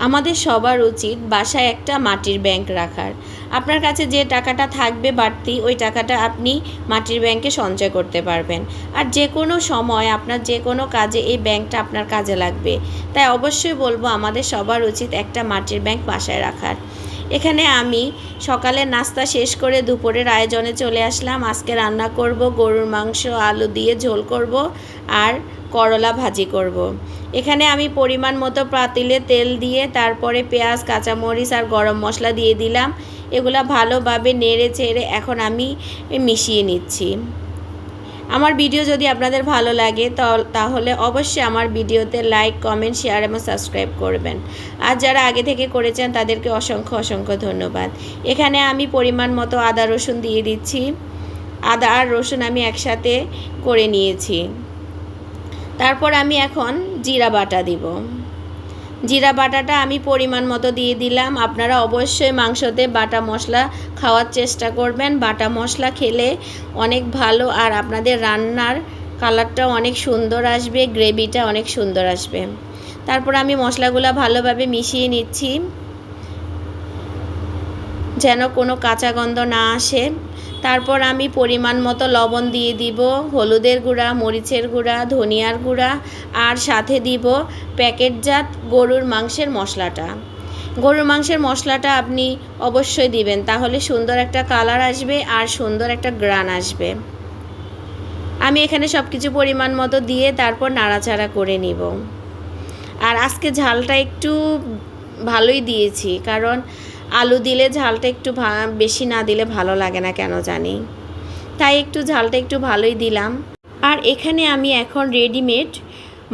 আমাদের সবার উচিত বাসায় একটা মাটির ব্যাংক রাখার। আপনার কাছে যে টাকাটা থাকবে বাড়তি, ওই টাকাটা আপনি মাটির ব্যাংকে সঞ্চয় করতে পারবেন। আর যে কোনো সময় আপনার যে কোনো কাজে এই ব্যাংকটা আপনার কাজে লাগবে। তাই অবশ্যই বলবো আমাদের সবার উচিত একটা মাটির ব্যাংক বাসায় রাখার। এখানে আমি সকালের নাস্তা শেষ করে দুপুরের আয়োজনে চলে আসলাম। আজকে রান্না করব গরুর মাংস, আলু দিয়ে ঝোল করব আর করলা ভাজি করব। এখানে আমি পরিমাণ মতো পাতিলে তেল দিয়ে তারপরে পেঁয়াজ, কাঁচামরিচ আর গরম মশলা দিয়ে দিলাম। এগুলা ভালোভাবে নেড়ে চেড়ে এখন আমি মিশিয়ে নিচ্ছি। আমার ভিডিও যদি আপনাদের ভালো লাগে তাহলে অবশ্যই আমার ভিডিওতে লাইক, কমেন্ট, শেয়ার এবং সাবস্ক্রাইব করবেন। আর যারা আগে থেকে করেছেন তাদেরকে অসংখ্য অসংখ্য ধন্যবাদ। এখানে আমি পরিমাণ মতো আদা রসুন দিয়ে দিচ্ছি। আদা আর রসুন আমি একসাথে করে নিয়েছি। তারপর আমি এখন জিরা বাটা দিব। জিরা বাটাটা আমি পরিমাণ মতো দিয়ে দিলাম। আপনারা অবশ্যই মাংসতে বাটা মশলা খাওয়ার চেষ্টা করবেন। বাটা মশলা খেলে অনেক ভালো, আর আপনাদের রান্নার কালারটা অনেক সুন্দর আসবে, গ্রেভিটা অনেক সুন্দর আসবে। তারপর আমি মশলাগুলো ভালোভাবে মিশিয়ে নিচ্ছি যেন কোনো কাঁচা গন্ধ না আসে। তারপর আমি পরিমাণ মতো লবণ দিয়ে দিব, হলুদের গুঁড়া, মরিচের গুঁড়া, ধনিয়ার গুঁড়া আর সাথে দিব প্যাকেটজাত গরুর মাংসের মশলাটা। গরুর মাংসের মশলাটা আপনি অবশ্যই দিবেন, তাহলে সুন্দর একটা কালার আসবে আর সুন্দর একটা গ্রান আসবে। আমি এখানে সব কিছু পরিমাণ মতো দিয়ে তারপর নাড়াচাড়া করে নিব। আর আজকে ঝালটা একটু ভালোই দিয়েছি, কারণ আলু দিলে ঝালটা একটু বেশি না দিলে ভালো লাগে না কেন জানি, তাই একটু ঝালটা একটু ভালোই দিলাম। আর এখানে আমি এখন রেডিমেড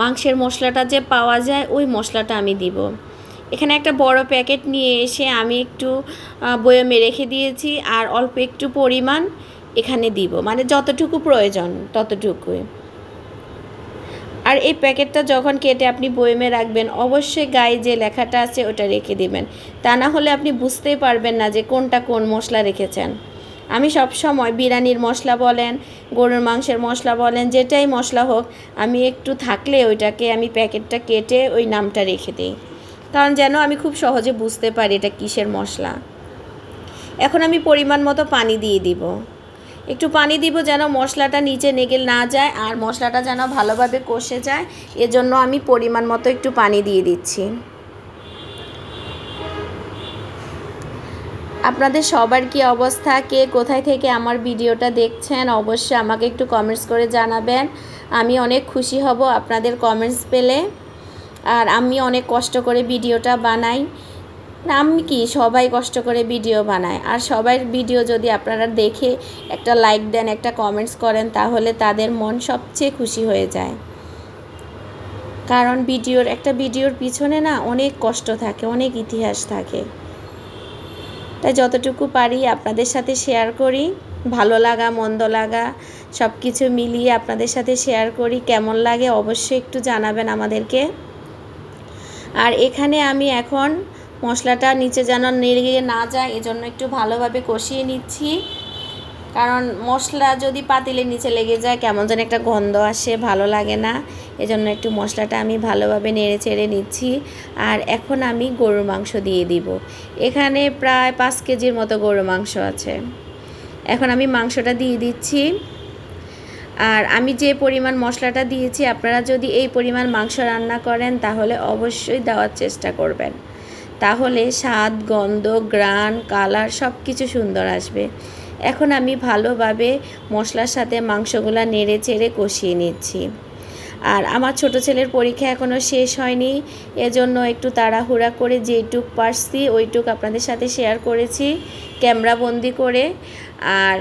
মাংসের মশলাটা যে পাওয়া যায় ওই মশলাটা আমি দিব। এখানে একটা বড় প্যাকেট নিয়ে এসে আমি একটু বয়মে রেখে দিয়েছি, আর অল্প একটু পরিমাণ এখানে দিব, মানে যতটুকু প্রয়োজন ততটুকুই। আর এই প্যাকেটটা যখন কেটে আপনি বয়মে রাখবেন, অবশ্যই গায়ে যে লেখাটা আছে ওটা রেখে দিবেন, তা না হলে আপনি বুঝতেই পারবেন না যে কোনটা কোন মশলা রেখেছেন। আমি সব সময় বিরিয়ানির মশলা বলেন, গরুর মাংসের মশলা বলেন, যেটাই মশলা হোক, আমি একটু থাকলে ওইটাকে আমি প্যাকেটটা কেটে ওই নামটা রেখে দিই, কারণ যেন আমি খুব সহজে বুঝতে পারি এটা কিসের মশলা। এখন আমি পরিমাণ মতো পানি দিয়ে দিব। একটু পানি দিব যেন মশলাটা নিচে লেগে না যায় আর মশলাটা যেন ভালোভাবে কষে যায়, এজন্য আমি পরিমাণ মতো একটু পানি দিয়ে দিচ্ছি। আপনাদের সবার কি অবস্থা, কে কোথায় থেকে আমার ভিডিওটা দেখছেন অবশ্যই আমাকে একটু কমেন্টস করে জানাবেন। আমি অনেক খুশি হব আপনাদের কমেন্টস পেলে। আর আমি অনেক কষ্ট করে ভিডিওটা বানাই, আমি কি সবাই কষ্ট করে ভিডিও বানায়, আর সবার ভিডিও যদি আপনারা দেখে একটা লাইক দেন, একটা কমেন্টস করেন, তাহলে তাদের মন সবচেয়ে খুশি হয়ে যায়। কারণ একটা ভিডিওর পিছনে না অনেক কষ্ট থাকে, অনেক ইতিহাস থাকে। তাই যতটুকু পারি আপনাদের সাথে শেয়ার করি, ভালো লাগা মন্দ লাগা সব কিছু মিলিয়ে আপনাদের সাথে শেয়ার করি। কেমন লাগে অবশ্যই একটু জানাবেন আমাদেরকে। আর এখানে আমি এখন মশলাটা নিচে যেন নেড়ে না যায় এজন্য একটু ভালোভাবে কষিয়ে নিচ্ছি, কারণ মশলা যদি পাতিলের নিচে লেগে যায় কেমন যেন একটা গন্ধ আসে, ভালো লাগে না। এজন্য একটু মশলাটা আমি ভালোভাবে নেড়ে চেড়ে নিচ্ছি। আর এখন আমি গরুর মাংস দিয়ে দিব। এখানে প্রায় 5 কেজির মতো গরুর মাংস আছে। এখন আমি মাংসটা দিয়ে দিচ্ছি। আর আমি যে পরিমাণ মশলাটা দিয়েছি, আপনারা যদি এই পরিমাণ মাংস রান্না করেন তাহলে অবশ্যই দেওয়ার চেষ্টা করবেন, তাহলে স্বাদ, গন্ধ, গ্রান, কালার সব কিছু সুন্দর আসবে। এখন আমি ভালোভাবে মশলার সাথে মাংসগুলা নেড়ে চেড়ে কষিয়ে নিচ্ছি। আর আমার ছোট ছেলের পরীক্ষা এখনও শেষ হয়নি, এজন্য একটু তাড়াহুড়া করে যেইটুক পারছি ওইটুক আপনাদের সাথে শেয়ার করেছি ক্যামেরা বন্দি করে। আর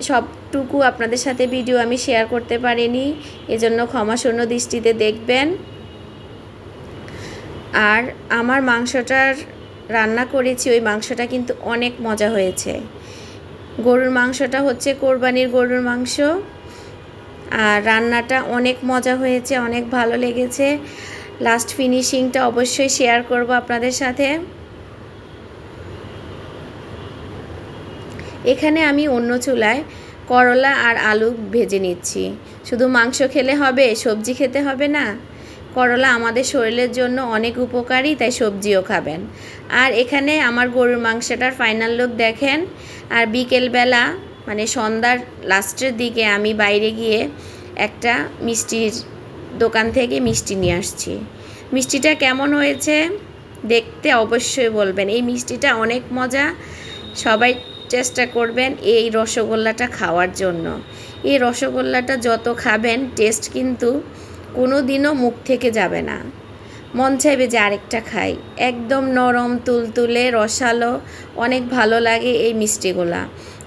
সবটুকু আপনাদের সাথে ভিডিও আমি শেয়ার করতে পারিনি, এজন্য ক্ষমাশূন্য দৃষ্টিতে দেখবেন। আর আমার মাংসটার রান্না করেছি, ওই মাংসটা কিন্তু অনেক মজা হয়েছে। গরুর মাংসটা হচ্ছে কোরবানির গরুর মাংস, আর রান্নাটা অনেক মজা হয়েছে, অনেক ভালো লেগেছে। লাস্ট ফিনিশিংটা অবশ্যই শেয়ার করব আপনাদের সাথে। এখানে আমি অন্য চুলায় করলা আর আলু ভেজে নিচ্ছি। শুধু মাংস খেলে হবে, সবজি খেতে হবে না, করলা আমাদের শরীরের জন্য অনেক উপকারী, তাই সবজিও খাবেন। আর এখানে আমার গরুর মাংসটার ফাইনাল লুক দেখেন। আর বিকেলবেলা মানে সন্ধ্যার লাস্টের দিকে আমি বাইরে গিয়ে একটা মিষ্টির দোকান থেকে মিষ্টি নিয়ে আসছি। মিষ্টিটা কেমন হয়েছে দেখতে অবশ্যই বলবেন। এই মিষ্টিটা অনেক মজা, সবাই চেষ্টা করবেন এই রসগোল্লাটা খাওয়ার জন্য। এই রসগোল্লাটা যত খাবেন টেস্ট কিন্তু কোনো দিনও মুখ থেকে যাবে না, মন চাইবে যে আরেকটা খাই। একদম নরম তুলতুলে রসালো, অনেক ভালো লাগে এই মিষ্টিগুলা।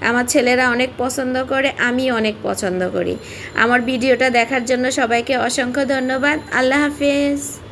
আমার ছেলেরা অনেক পছন্দ করে, আমি অনেক পছন্দ করি। আমার ভিডিওটা দেখার জন্য সবাইকে অসংখ্য ধন্যবাদ। আল্লাহ হাফেজ।